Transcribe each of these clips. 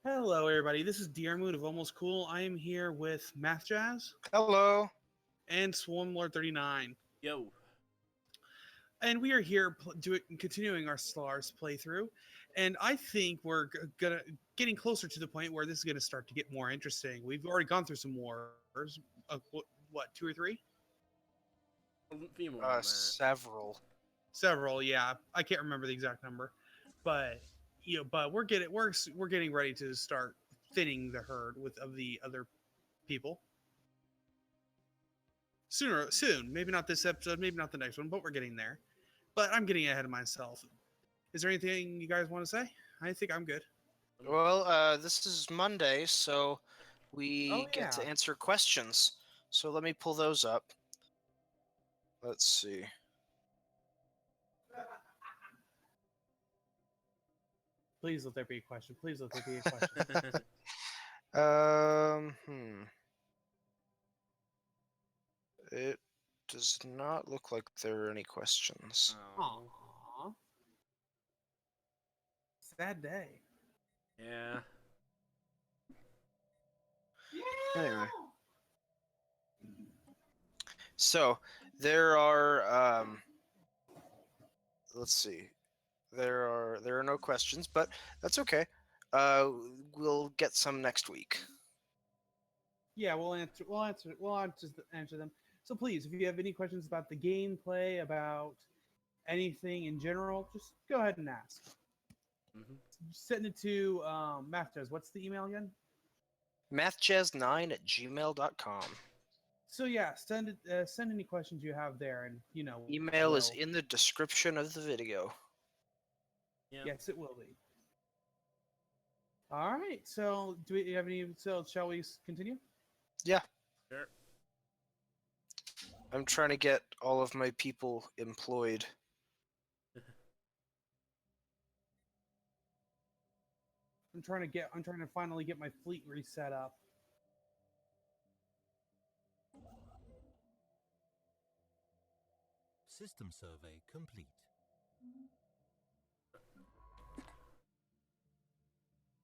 Hello, everybody. This is Diarmuid of Almost Cool. I am here with Math Jazz Hello. and Swarmlord39, Yo. and we are here continuing our Stellaris playthrough. And I think we're getting closer to the point where this is gonna start to get more interesting. We've already gone through some wars. What, 2 or 3? A few more than that. Several. Several, yeah. I can't remember the exact number, but but we're getting ready to start thinning the herd of the other people. Soon, maybe not this episode, maybe not the next one, but we're getting there. But I'm getting ahead of myself. Is there anything you guys want to say? I think I'm good. Well, this is Monday, so we get to answer questions. So let me pull those up. Let's see. Please let there be a question. Please let there be a question. It does not look like there are any questions. Aww. Sad day. Yeah. Anyway. So, there are, let's see. There are no questions, but that's okay. We'll get some next week. Yeah, we'll answer them. So please, if you have any questions about the gameplay, about anything in general, just go ahead and ask. Mm-hmm. Send it to Mathjazz. What's the email again? mathjazz9@gmail.com. So yeah, send any questions you have there, and Email is in the description of the video. Yep. Yes, it will be. All right. So do we have any? So shall we continue? Yeah. Sure. I'm trying to get all of my people employed. I'm trying to finally get my fleet reset up. System survey complete.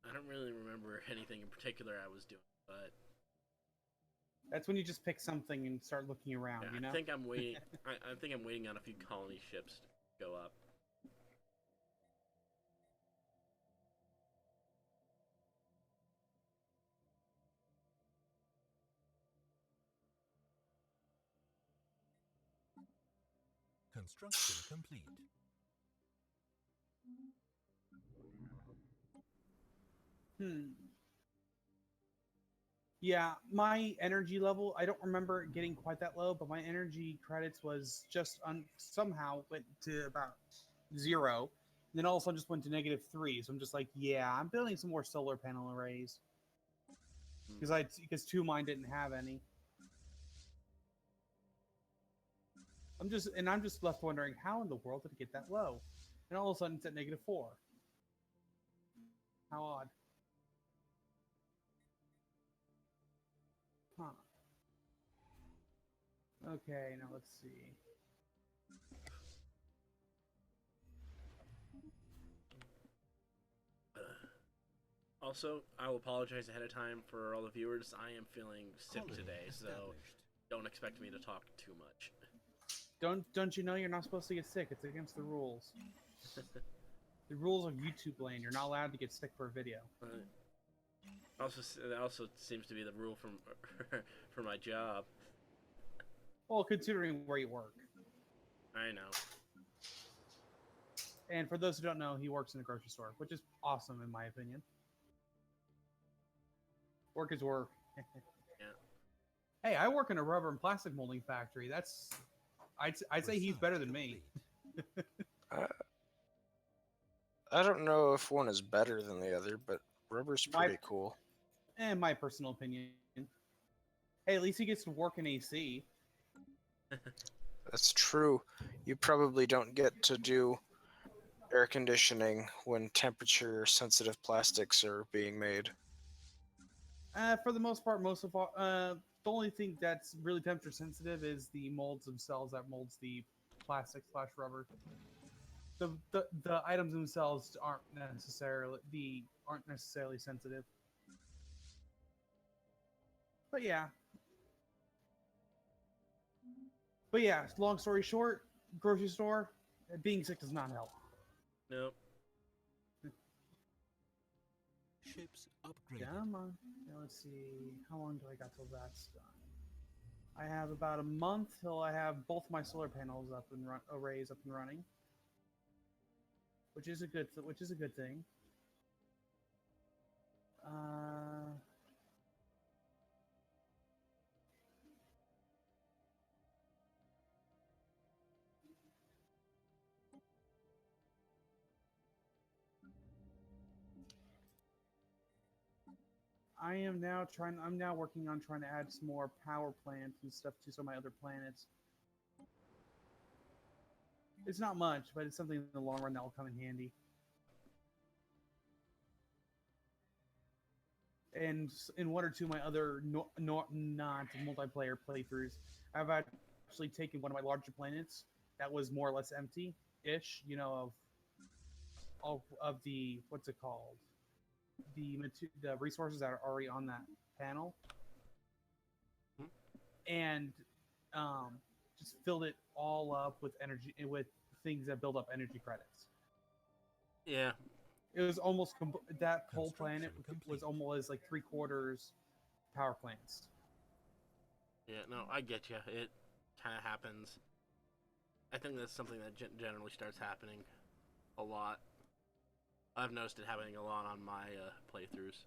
I don't really remember anything in particular I was doing, but That's when you just pick something and start looking around. yeah, I think I'm waiting. I think I'm waiting on a few colony ships to go up. Construction complete. Yeah, my energy level, I don't remember it getting quite that low, but my energy credits was just somehow went to about 0. And then all of a sudden just went to -3. So I'm just like, yeah, I'm building some more solar panel arrays. Because 2 mine didn't have any. I'm just left wondering how in the world did it get that low? And all of a sudden it's at -4. How odd. Huh. Okay, now let's see. Also, I will apologize ahead of time for all the viewers. I am feling sick today, so don't expect me to talk too much. Don't you know you're not supposed to get sick? It's against the rules. The rules of YouTube land. You're not allowed to get sick for a video. That also seems to be the rule from for my job. Well, considering where you work. I know. And for those who don't know, he works in a grocery store, which is awesome in my opinion. Work is work. Yeah. Hey, I work in a rubber and plastic molding factory. I'd say he's better than me. I don't know if one is better than the other, but rubber's pretty cool. And my personal opinion. Hey, at least he gets to work in AC. That's true. You probably don't get to do air conditioning when temperature-sensitive plastics are being made. For the most part, the only thing that's really temperature sensitive is the molds themselves that molds the plastic/rubber. the items themselves aren't necessarily sensitive. But yeah. But yeah, long story short, grocery store, being sick does not help. Nope. Ships upgraded. Come on. Now let's see. How long do I got till that's done? I have about a month till I have both my solar panels up and arrays up and running, which is a good thing. I'm now working on trying to add some more power plants and stuff to some of my other planets. It's not much, but it's something in the long run that will come in handy. And in one or two of my other not multiplayer playthroughs, I've actually taken one of my larger planets that was more or less empty-ish, of the, what's it called, the resources that are already on that panel, and just filled it all up with energy, with things that build up energy credits. Yeah. It was almost that whole planet Construction was complete. almost like 3/4 power plants. Yeah, no, I get you. It kind of happens. I think that's something that generally starts happening a lot. I've noticed it happening a lot on my playthroughs.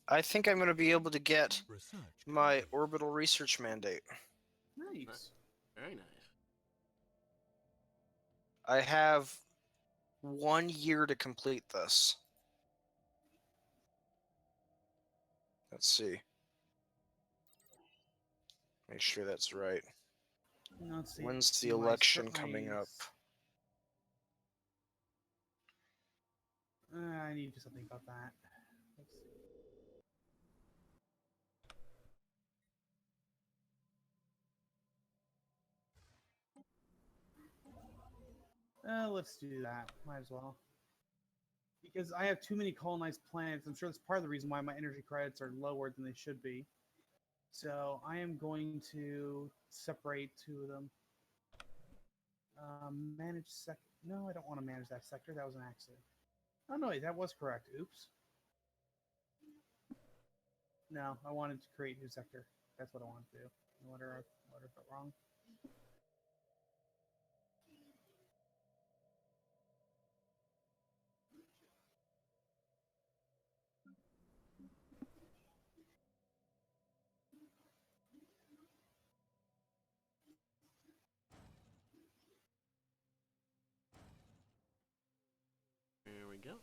I think I'm going to be able to get Research my complete. orbital research mandate. Nice. Very nice. I have 1 year to complete this. Let's see. Make sure that's right. Let's see. When's the election coming up? I need to do something about that. Let's see. Let's do that. Might as well. Because I have too many colonized planets. I'm sure that's part of the reason why my energy credits are lower than they should be. So I am going to separate two of them. Manage sector. No, I don't want to manage that sector. That was an accident. Oh no, wait, that was correct. Oops. No, I wanted to create a new sector. That's what I wanted to do. I wonder if I'm wrong. There we go.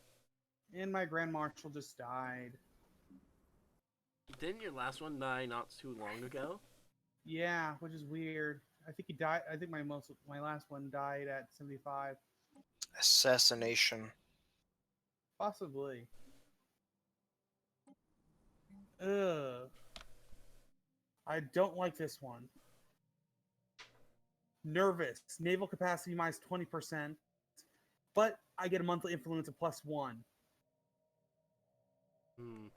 And my Grand Marshal just died. Didn't your last one die not too long ago? Yeah, which is weird. I think he died. I think my last one died at 75. Assassination. Possibly. Ugh. I don't like this one. Nervous. Naval capacity minus 20%. But I get a monthly influence of +1. Hmm.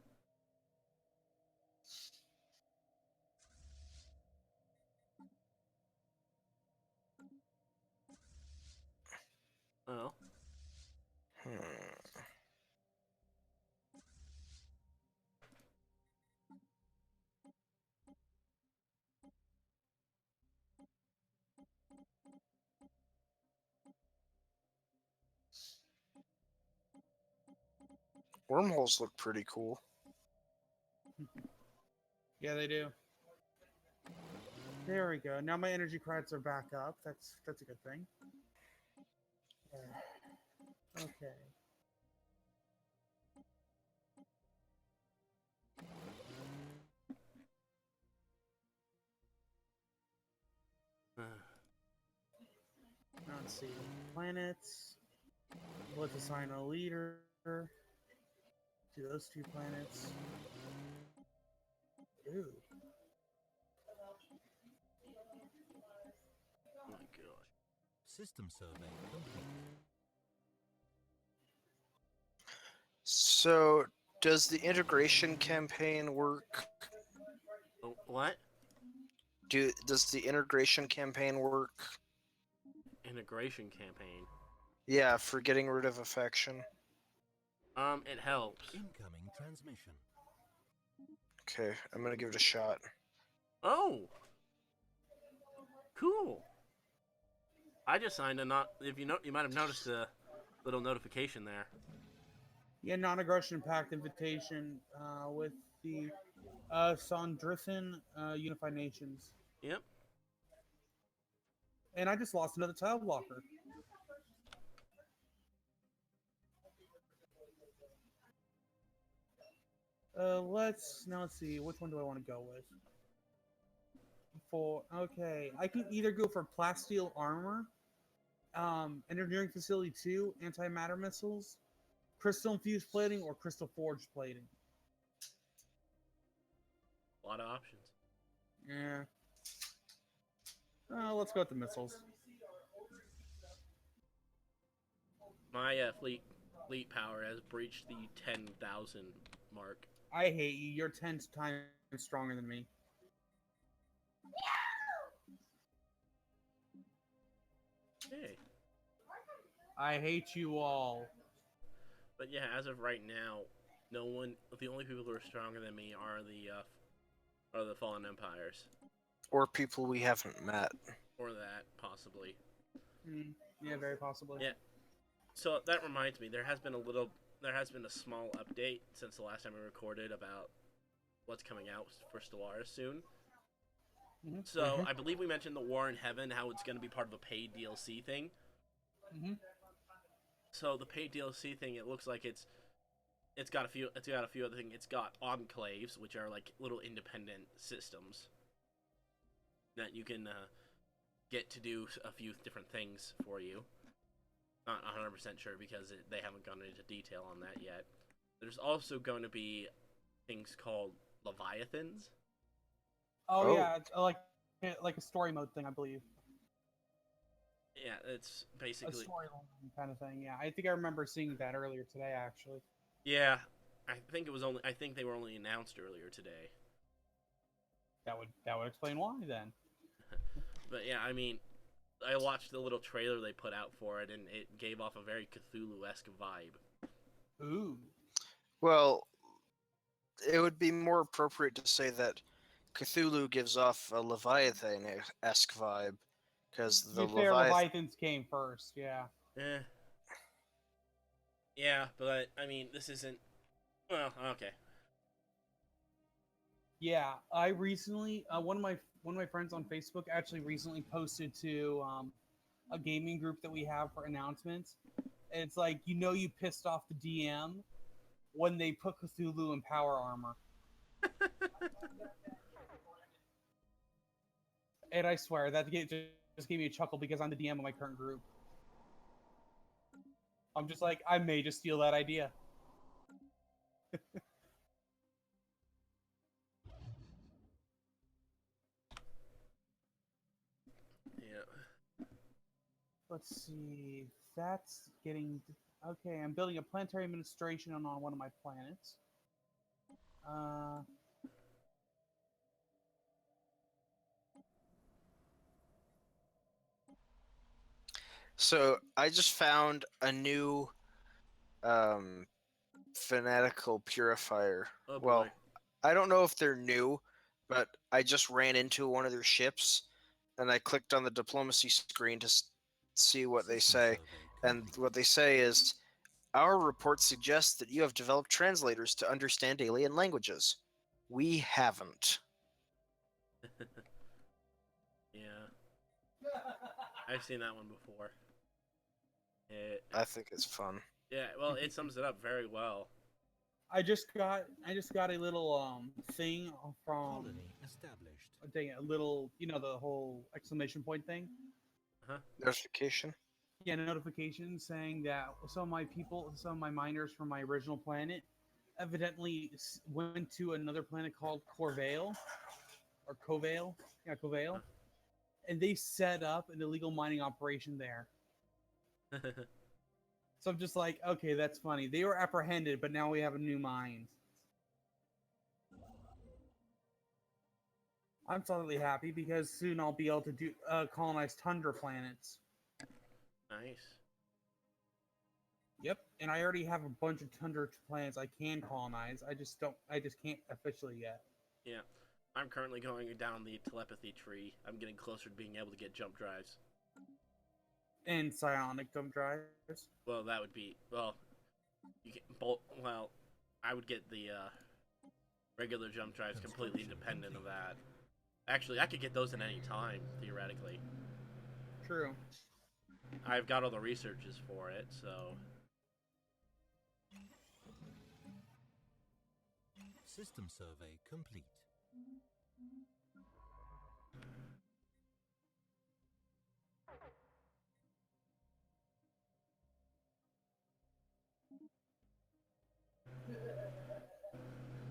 Oh. Wormholes look pretty cool. Yeah, they do. There we go. Now my energy credits are back up. That's a good thing. Okay. Now let's see. Planets. Let's assign a leader to those two planets. Ooh. Oh my gosh. System survey complete. So, does the integration campaign work? Oh, what? Does the integration campaign work? Integration campaign. Yeah, for getting rid of affection. It helps. Incoming transmission. Okay, I'm gonna give it a shot. Oh, cool. I just signed a not. If you know, you might have noticed a little notification there. Yeah, non-aggression pact invitation with the Sondriffin Unified Nations. Yep. And I just lost another tile blocker. Let's see. Which one do I want to go with? Okay, I can either go for plasteel armor, engineering facility 2, antimatter missiles, crystal infused plating, or crystal forged plating. A lot of options. Yeah. Let's go with the missiles. My fleet power has breached the 10,000 mark. I hate you. You're 10 times stronger than me. Hey. I hate you all. But yeah, as of right now, no one. The only people who are stronger than me are the fallen empires, Or people we haven't met. or that possibly. Yeah, very possibly. Yeah. So that reminds me, there has been a small update since the last time we recorded about what's coming out for Stellaris soon. Mm-hmm. So I believe we mentioned the War in Heaven, how it's going to be part of a paid DLC thing. Mm-hmm. So the paid DLC thing, it looks like it's got a few other things. It's got enclaves, which are like little independent systems that you can get to do a few different things for you. Not 100% sure because they haven't gone into detail on that yet. There's also going to be things called Leviathans. Oh yeah, it's like a story mode thing, I believe. Yeah, it's A basically storyline kind of thing. Yeah, I think I remember seeing that earlier today, actually. yeah. I think they were only announced earlier today. That would explain why then. But yeah, I mean, I watched the little trailer they put out for it, and it gave off a very Cthulhu-esque vibe. Ooh. Well, it would be more appropriate to say that Cthulhu gives off a Leviathan-esque vibe, because To the be fair, Leviathans came first. Yeah. Eh. Yeah, but I mean, this isn't. Well, okay. Yeah, I recently one of my friends on Facebook actually recently posted to a gaming group that we have for announcements. And it's like you pissed off the DM when they put Cthulhu in power armor. And I swear that just gave me a chuckle because I'm the DM of my current group. I'm just like, I may just steal that idea. Yeah. Let's see. That's getting okay. I'm building a planetary administration on one of my planets. So I just found a new fanatical purifier. Oh boy. Well, I don't know if they're new, but I just ran into one of their ships, and I clicked on the diplomacy screen to see what they System say. survey And complete. what they say is, our report suggests that you have developed translators to understand alien languages. We haven't. Yeah. I've seen that one before. I think it's fun. Yeah, well, it sums it up very well. I just got a little thing from Colony established. a little the whole exclamation point thing. Notification? Yeah, a notification saying that some of my miners from my original planet, evidently went to another planet called Corvale or Covale. Yeah, Covale. and they set up an illegal mining operation there. So I'm just like, okay, that's funny. They were apprehended, but now we have a new mine. I'm solidly happy because soon I'll be able to do colonize tundra planets. Nice. Yep, and I already have a bunch of tundra planets I can colonize. I just can't officially yet. Yeah. I'm currently going down the telepathy tree. I'm getting closer to being able to get jump drives. And psionic dump drives. Well, that would be you get both. Well, I would get the regular jump drives completely independent of that. Actually, I could get those at any time theoretically. True. I've got all the researches for it, so System survey complete.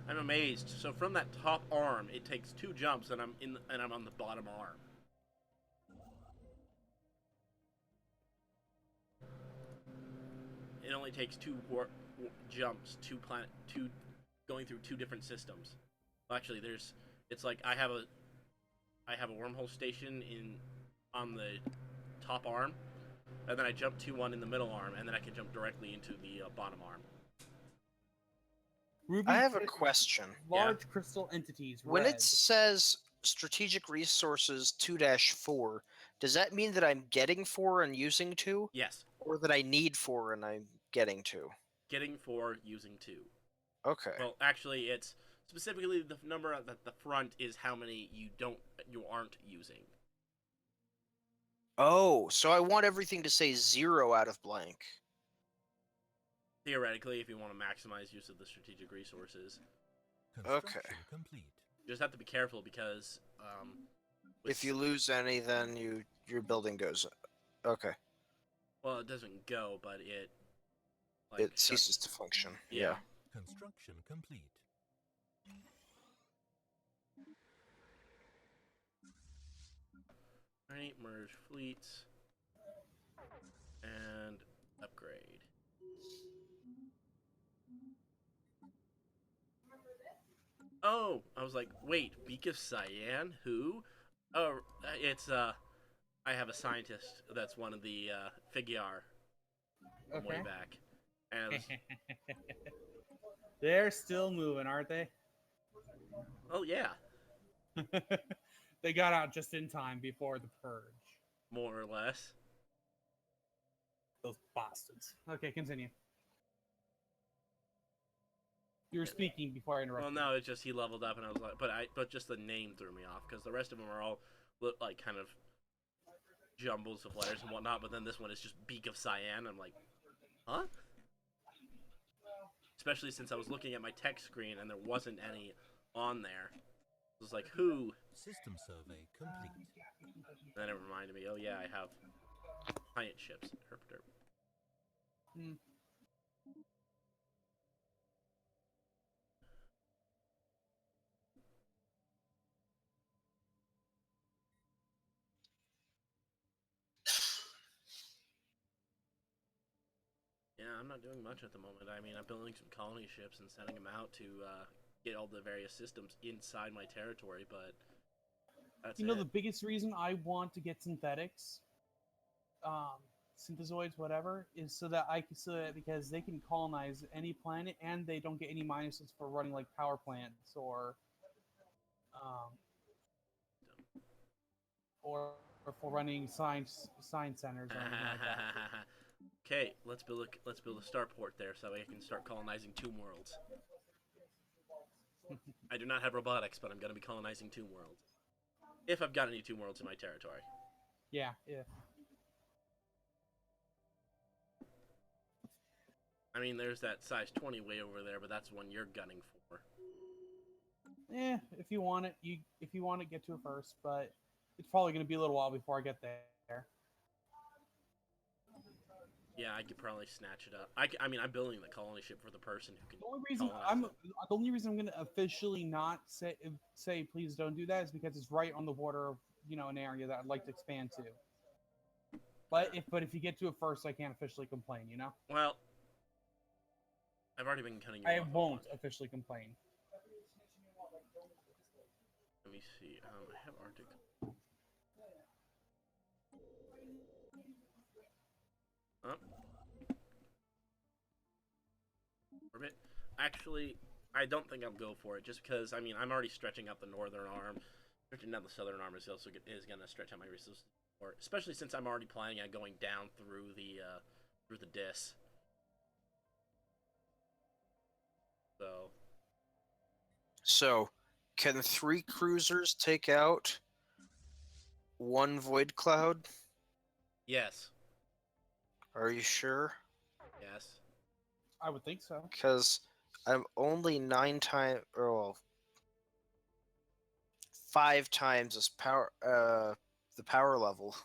I'm amazed. So from that top arm, it takes 2 jumps, and I'm on the bottom arm. It only takes 2 jumps, 2 going through 2 different systems. Well, actually, it's like I have a wormhole station on the top arm, and then I jump to one in the middle arm, and then I can jump directly into the bottom arm. Ruby I have a question. Large crystal entities. When red. it says strategic resources 2-4, does that mean that I'm getting 4 and using 2? Yes, Or that I need 4 and I'm getting 2? getting 4, using 2. Okay. Well, actually, it's specifically the number at the front is how many you aren't using. Oh, so I want everything to say 0 out of blank. Theoretically, if you want to maximize use of the strategic resources. Construction complete. You just have to be careful because If you lose any, then your building goes. Okay. well, it doesn't go, but it It ceases to function. Yeah. Construction complete. Alright, merge fleets and upgrade. Oh, I was like, wait, Beak of Cyan? Who? Oh, it's I have a scientist that's one of the Figure from way Okay. back. And They're still moving, aren't they? oh yeah, They got out just in time before the purge. more or less. Those bastards. Okay, continue. You were speaking before I interrupted. Well, no, it's just he leveled up, and I was like, but just the name threw me off because the rest of them are all like kind of jumbles of letters and whatnot. But then this one is just Beak of Cyan. I'm like, huh? Especially since I was looking at my text screen and there wasn't any on there. It was like, who? System survey complete. Then it reminded me, oh yeah, I have giant ships. Herp derp. Hmm. Yeah, I'm not doing much at the moment. I mean, I'm building some colony ships and sending them out to get all the various systems inside my territory, but that's You know, it. the biggest reason I want to get synthetics, synthesoids, whatever, is so that because they can colonize any planet and they don't get any minuses for running like power plants um, or for running science centers or anything like that. Okay, let's build a starport there so I can start colonizing Tomb Worlds. I do not have robotics, but I'm going to be colonizing Tomb Worlds. If I've got any Tomb Worlds in my territory. Yeah. I mean, there's that size 20 way over there, but that's one you're gunning for. If you want it, get to it first, but it's probably going to be a little while before I get there. Yeah, I could probably snatch it up. I mean, I'm building the colony ship for the person who can. The only reason I'm going to officially not say please don't do that is because it's right on the border of an area that I'd like to expand to. But if you get to it first, I can't officially complain. Well, I've already been cutting you I off. won't officially complain. Let me see. I have Arctic. Oh. Orbit. Actually, I don't think I'll go for it, just because, I mean, I'm already stretching out the northern arm. Stretching down the southern arm is also going to stretch out my resources more, especially since I'm already planning on going down through the disk. So, can 3 cruisers take out 1 void cloud? Yes. Are you sure? Yes. I would think so. Because I'm only 9 times, or well, 5 times as the power level.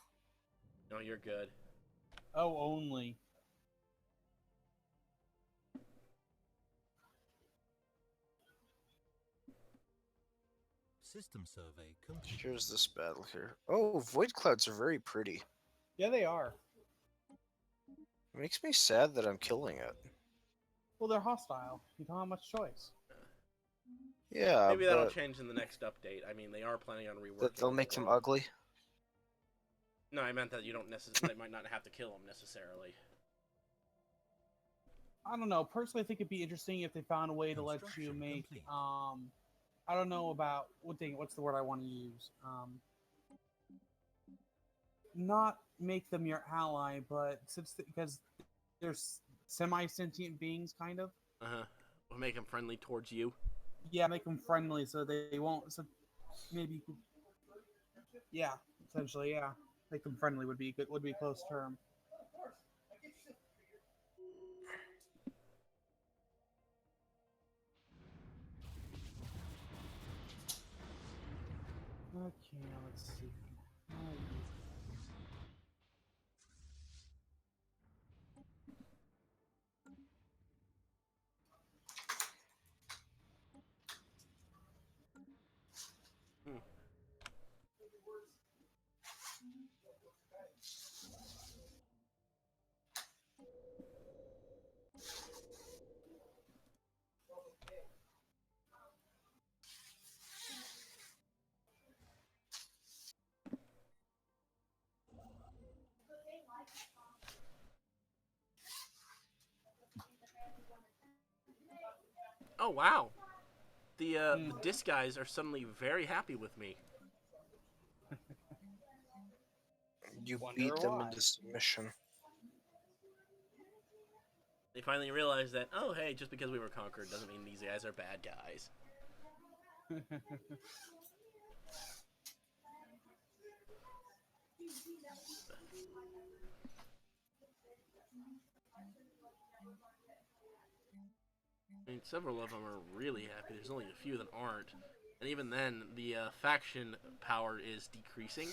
No, you're good. Oh, only. System survey complete. Here's this battle here. Oh, void clouds are very pretty. Yeah, they are. It makes me sad that I'm killing it. Well, they're hostile. You don't have much choice. Yeah, Maybe that'll but change in the next update. I mean, they are planning on reworking. that they'll make the them world. ugly. No, I meant that you don't necessarily. They might not have to kill them necessarily. I don't know. Personally, I think it'd be interesting if they found a way to let you Construction make. complete. I don't know about what's the word I want to use. Not make them your ally, but because they're semi-sentient beings, kind of. We'll make them friendly towards you. Yeah, make them friendly so they won't. So maybe you could. Yeah, essentially, yeah. Make them friendly would be good. Would be a close term. Okay, let's see. Oh wow, the disc guys are suddenly very happy with me. You Wonder beat them why. into submission. They finally realized that, oh hey, just because we were conquered doesn't mean these guys are bad guys. I mean, several of them are really happy. There's only a few that aren't. And even then, the faction power is decreasing.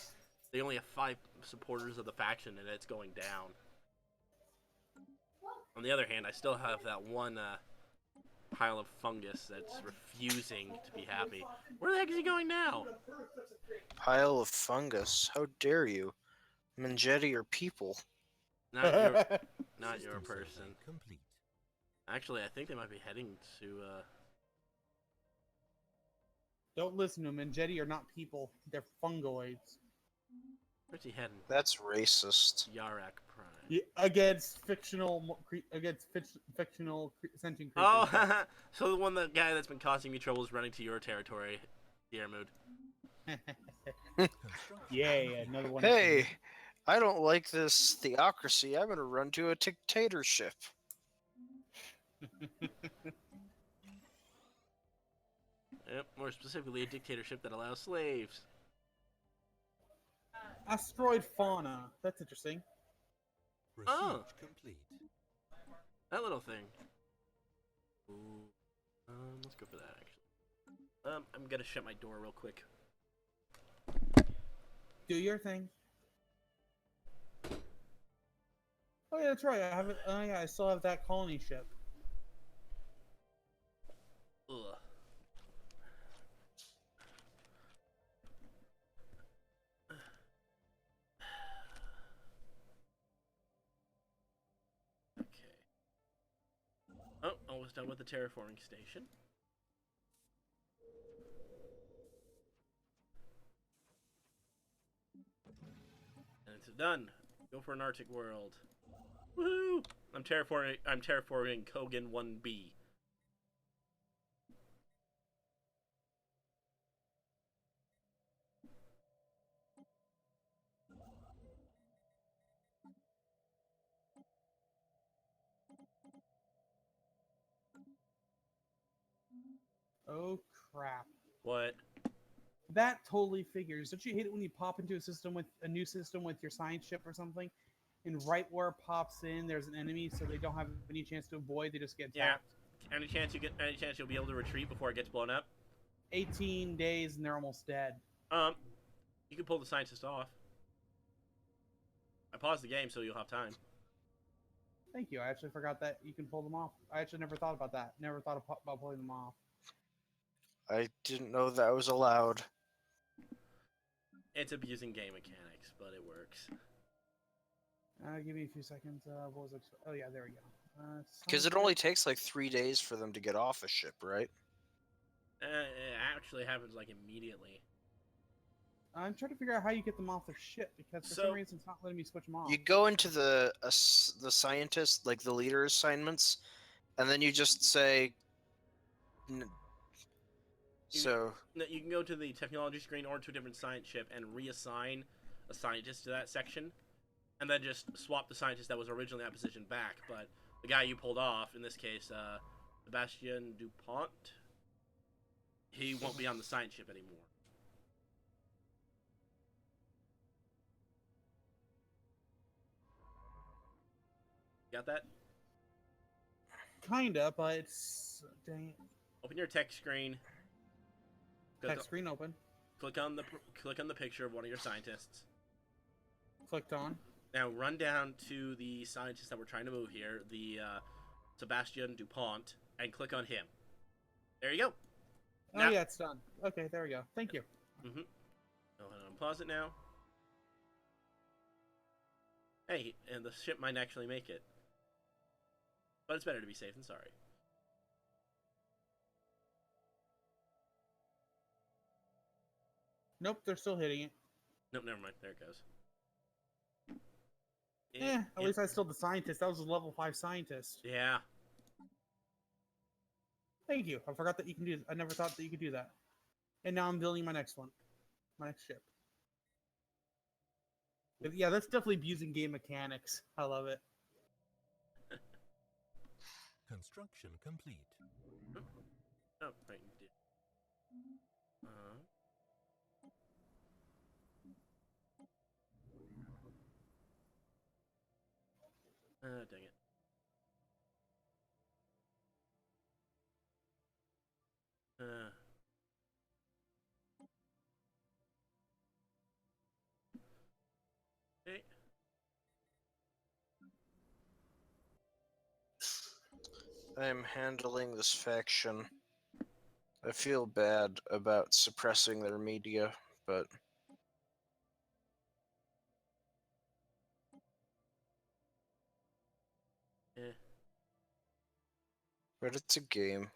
They only have 5 supporters of the faction, and it's going down. On the other hand, I still have that one pile of fungus that's refusing to be happy. Where the heck is he going now? Pile of fungus. How dare you? Mangetti are people. Not your System person. survey complete. Actually, I think they might be heading to. Don't listen to them. And Jedi are not people; they're fungoids. Where's he heading? That's racist. Yarak Prime. Yeah, against fictional sentient creatures. Oh, so the guy that's been causing me trouble is running to your territory, Diarmuid. Construction Yeah, another one. Hey, I don't like this theocracy. I'm gonna run to a dictatorship. Yep, more specifically, a dictatorship that allows slaves. Asteroid fauna. That's interesting. Research Oh. complete. That little thing. Ooh. Let's go for that, actually. I'm gonna shut my door real quick. Do your thing. Oh yeah, that's right. I have it. Oh yeah, I still have that colony ship. Ugh. almost done with the terraforming station. And it's done. Go for an Arctic world. Woohoo! I'm terraforming Kogan 1B. Oh crap. What? That totally figures. Don't you hate it when you pop into a new system with your science ship or something, and right where it pops in, there's an enemy, so they don't have any chance to avoid. They just get tapped. Yeah. Any chance you'll be able to retreat before it gets blown up? 18 days and they're almost dead. You can pull the scientist off. I paused the game so you'll have time. Thank you. I actually forgot that you can pull them off. I actually never thought about that. Never thought about pulling them off. I didn't know that was allowed. It's abusing game mechanics, but it works. Give me a few seconds. What was it? Oh yeah, there we go. Because it only takes like 3 days for them to get off a ship, right? It actually happens like immediately. I'm trying to figure out how you get them off their ship because for some reason it's not letting me switch them off. You go into the scientist, like the leader assignments, and then you just say. You can go to the technology screen or to a different science ship and reassign a scientist to that section, and then just swap the scientist that was originally in that position back. But the guy you pulled off, in this case, Sebastian Dupont, he won't be on the science ship anymore. Got that? Kinda, but it's dang it. Open your text screen. Text screen open. Click on the picture of one of your scientists. Clicked on. Now run down to the scientist that we're trying to move here, the Sebastian Dupont, and click on him. There you go. Oh Now, yeah, it's done. Okay, there we go. Thank you. Go ahead and unpause it now. Hey, and the ship might actually make it. But it's better to be safe than sorry. Nope, they're still hitting it. Nope, never mind. There it goes. At least I still the scientist. That was a level 5 scientist. Yeah. Thank you. I forgot that you can do. I never thought that you could do that. And now I'm building my next one, my next ship. But yeah, that's definitely abusing game mechanics. I love it. Construction complete. Oh, right. Dang it. Okay. I am handling this faction. I feel bad about suppressing their media, but but it's a game.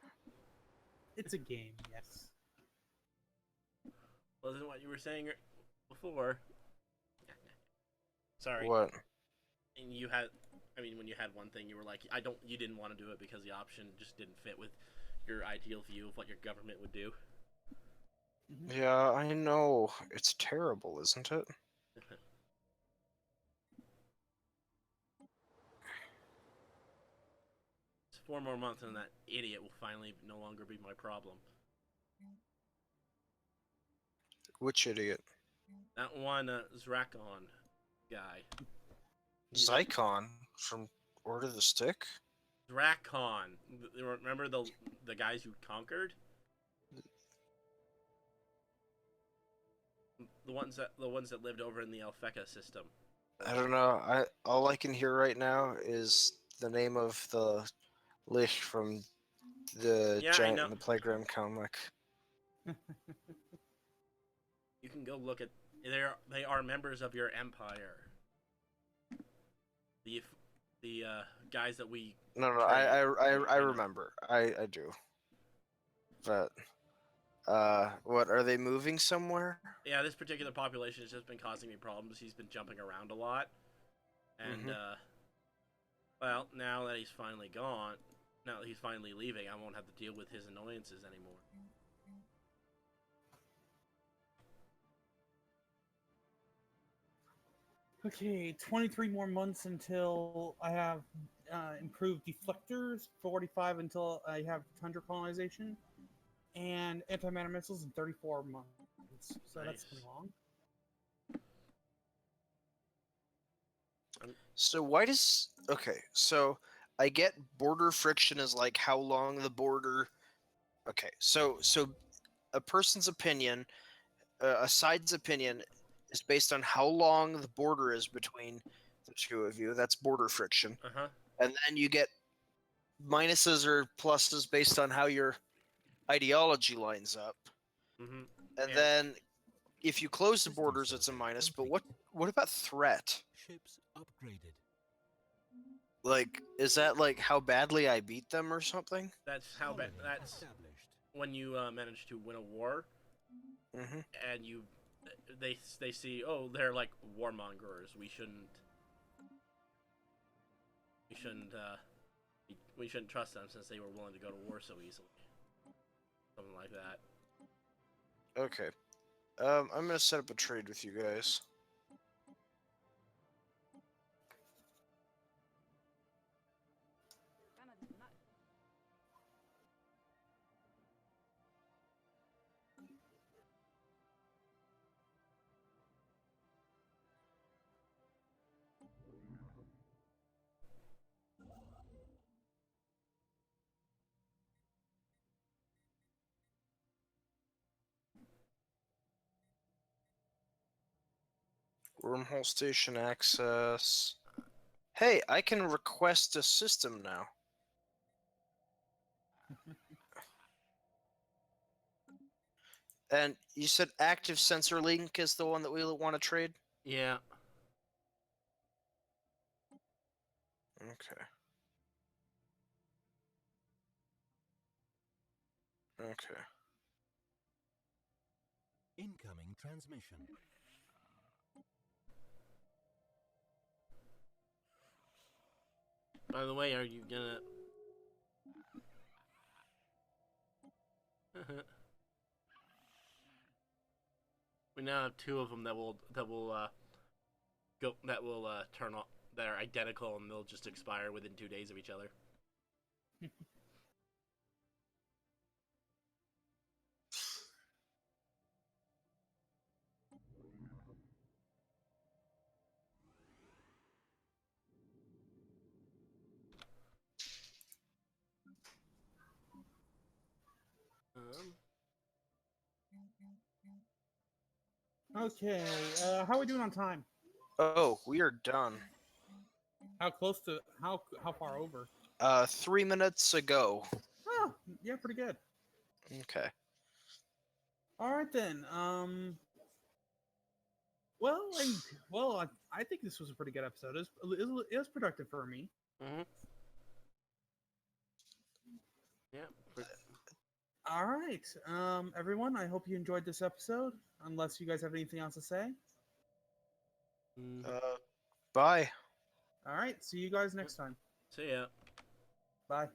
It's a game, yes. Wasn't what you were saying before. Sorry. What? And you had, when you had one thing, you were like, you didn't want to do it because the option just didn't fit with your ideal view of what your government would do. Mm-hmm. Yeah, I know. It's terrible, isn't it? It's 4 more months and that idiot will finally no longer be my problem. Which idiot? That one, Zrakon guy. Zycon from Order of the Stick? Zrakon. Remember the guys you conquered? The ones that lived over in the Alfeka system. I don't know. All I can hear right now is the name of the Lich from the Giant in the Playground comic. You can go look at. They are members of your empire. The guys that we. No, I remember. I do. But what are they moving somewhere? Yeah, this particular population has just been causing me problems. He's been jumping around a lot, and well, now that he's finally gone, now that he's finally leaving, I won't have to deal with his annoyances anymore. Okay, 23 more months until I have improved deflectors, 45 until I have tundra colonization, and anti-matter missiles in 34 months. So that's been Nice. long. So why does so I get border friction is like how long the border. Okay, so a person's opinion, a side's opinion, is based on how long the border is between the two of you. That's border friction, and then you get minuses or pluses based on how your ideology lines up. Mm-hmm. And then if you close the borders, it's a minus. But what about threat? Ships upgraded. Like, is that like how badly I beat them or something? That's how bad. Colony That's established. when you manage to win a war, Mm-hmm. and they see, oh, they're like warmongers. We shouldn't we shouldn't trust them since they were willing to go to war so easily. Something like that. Okay. I'm gonna set up a trade with you guys. Wormhole station access. Hey, I can request a system now. And you said active sensor link is the one that we want to trade? Yeah. Okay. Okay. Incoming transmission. By the way, are you gonna? We now have two of them that will turn off. That are identical, and they'll just expire within 2 days of each other. Okay, how are we doing on time? Oh, we are done. How close to how far over? 3 minutes ago. Oh, yeah, pretty good. Okay. All right then. I think this was a pretty good episode. It was productive for me. Mm-hmm. Yeah. All right, everyone. I hope you enjoyed this episode. Unless you guys have anything else to say. Bye. All right. See you guys next time. See ya. Bye.